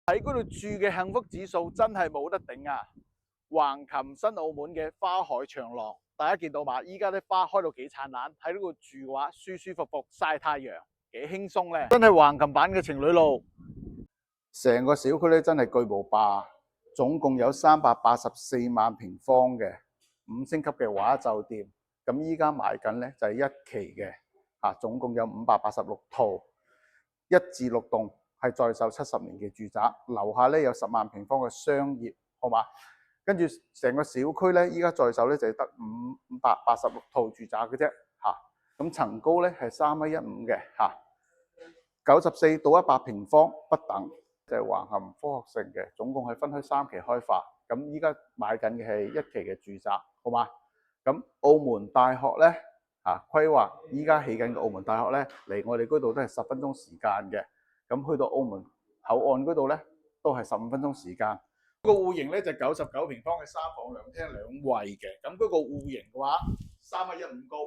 喺嗰度住嘅幸福指數真係冇得頂啊！橫琴新澳門嘅花海長廊，大家見到嘛？依家啲花開到幾燦爛，喺呢度住嘅話，舒舒服服曬太陽，幾輕鬆咧！真係橫琴版嘅情侶路。成個小區咧真係巨無霸，總共有384萬平方嘅5星級嘅華酒店。咁依家賣緊咧就係一期嘅，總共有586套，1至6棟係在售70年嘅住宅，樓下咧有10萬平方嘅商業，好嘛？跟住成個小區咧，依家在售咧就係得586套住宅嘅啫，咁層高咧係3.15米嘅，94到100平方不等。就係橫琴科學城嘅，總共係分開3期開發。咁依家買緊嘅係1期嘅住宅，好嘛？咁澳門大學咧規劃，依家起緊嘅澳門大學咧，離我哋嗰度都係10分鐘時間嘅。咁去到澳門口岸嗰度咧，都係15分鐘時間。個戶型咧就99平方嘅3房2廳2衛嘅。咁嗰個戶型嘅話，3.15米高，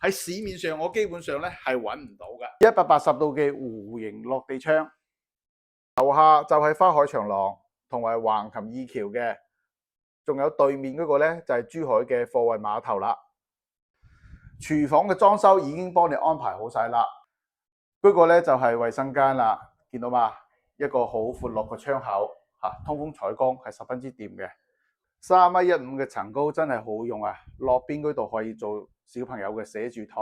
喺市面上我基本上咧係揾唔到嘅。180度嘅弧形落地窗。樓下就係花海長廊同埋橫琴二橋嘅，仲有對面嗰個咧就係珠海嘅貨運碼頭啦。廚房嘅裝修已經幫你安排好晒啦，嗰個咧就係衛生間啦，見到嘛？一個好闊落嘅窗口，通風採光係十分之掂嘅。3.15米嘅層高真係好用啊！落邊嗰度可以做小朋友嘅寫住台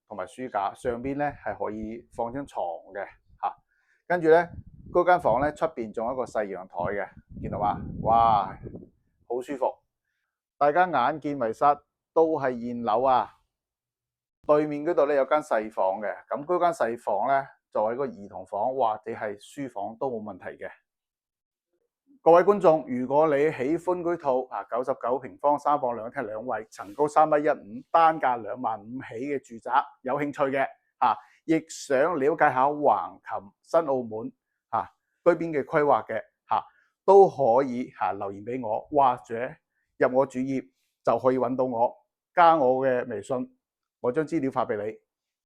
同埋書架，上邊咧係可以放張床嘅，跟住咧。嗰間房咧出邊仲有一個細陽台嘅，見到嘛？哇，好舒服！大家眼見為實，都係現樓啊！對面嗰度咧有間細房嘅，咁嗰間細房咧作為一個兒童房或者係書房都冇問題嘅。各位觀眾，如果你喜歡嗰套99平方3房2廳2衛，層高3.15米，單價25000起嘅住宅，有興趣嘅亦想了解下橫琴新澳門嗰邊嘅規劃嘅都可以留言俾我，或者入我主頁就可以揾到我，加我嘅微信，我將資料發俾你。